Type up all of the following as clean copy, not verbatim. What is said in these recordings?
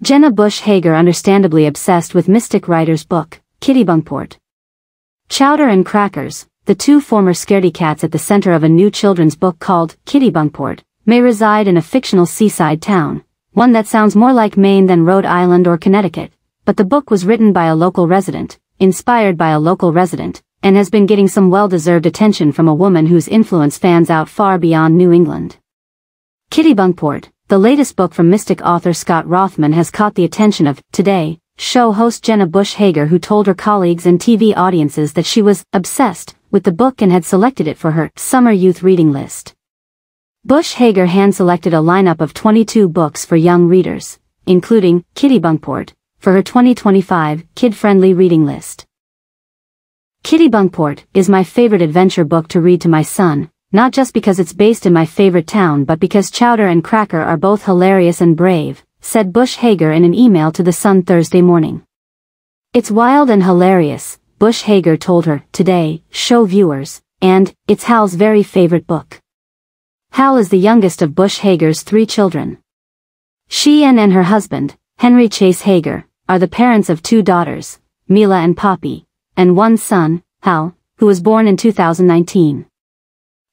Jenna Bush Hager understandably obsessed with mystic writer's book, Kittybunkport. Chowder and Crackers, the two former scaredy cats at the center of a new children's book called Kittybunkport, may reside in a fictional seaside town, one that sounds more like Maine than Rhode Island or Connecticut, but the book was written by a local resident, inspired by a local resident, and has been getting some well-deserved attention from a woman whose influence fans out far beyond New England. Kittybunkport, the latest book from mystic author Scott Rothman, has caught the attention of Today show host Jenna Bush Hager, who told her colleagues and TV audiences that she was obsessed with the book and had selected it for her summer youth reading list. Bush Hager hand-selected a lineup of 22 books for young readers, including Kittybunkport, for her 2025 kid-friendly reading list. Kittybunkport is my favorite adventure book to read to my son, not just because it's based in my favorite town but because Chowder and Cracker are both hilarious and brave, said Bush Hager in an email to The Sun Thursday morning. It's wild and hilarious, Bush Hager told her Today show viewers, and it's Hal's very favorite book. Hal is the youngest of Bush Hager's 3 children. She and her husband, Henry Chase Hager, are the parents of 2 daughters, Mila and Poppy, and 1 son, Hal, who was born in 2019.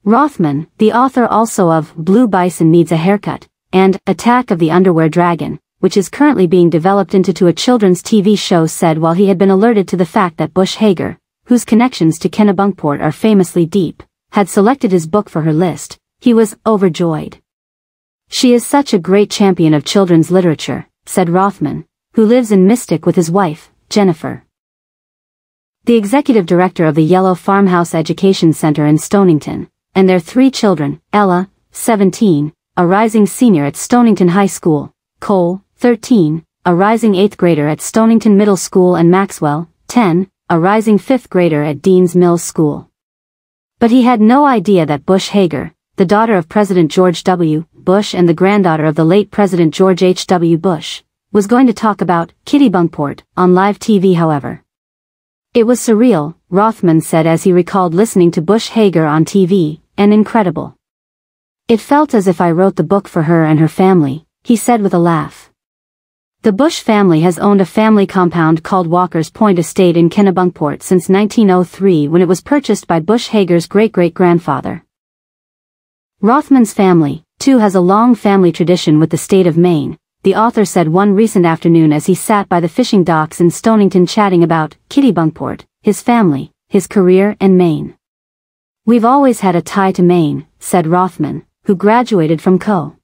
Rothman, the author also of Blue Bison Needs a Haircut, and Attack of the Underwear Dragon, which is currently being developed into a children's TV show, said while he had been alerted to the fact that Bush Hager, whose connections to Kittybunkport are famously deep, had selected his book for her list, he was overjoyed. She is such a great champion of children's literature, said Rothman, who lives in Mystic with his wife, Jennifer. The executive director of the Yellow Farmhouse Education Center in Stonington, and their 3 children, Ella, 17, a rising senior at Stonington High School, Cole, 13, a rising 8th grader at Stonington Middle School, and Maxwell, 10, a rising 5th grader at Dean's Mills School. But he had no idea that Bush Hager, the daughter of President George W. Bush and the granddaughter of the late President George H. W. Bush, was going to talk about Kittybunkport on live TV. However, it was surreal, Rothman said as he recalled listening to Bush Hager on TV, and incredible. It felt as if I wrote the book for her and her family, he said with a laugh. The Bush family has owned a family compound called Walker's Point Estate in Kittybunkport since 1903, when it was purchased by Bush Hager's great-great-grandfather. Rothman's family, too, has a long family tradition with the state of Maine, the author said one recent afternoon as he sat by the fishing docks in Stonington chatting about Kittybunkport, his family, his career, and Maine. We've always had a tie to Maine, said Rothman, who graduated from Co.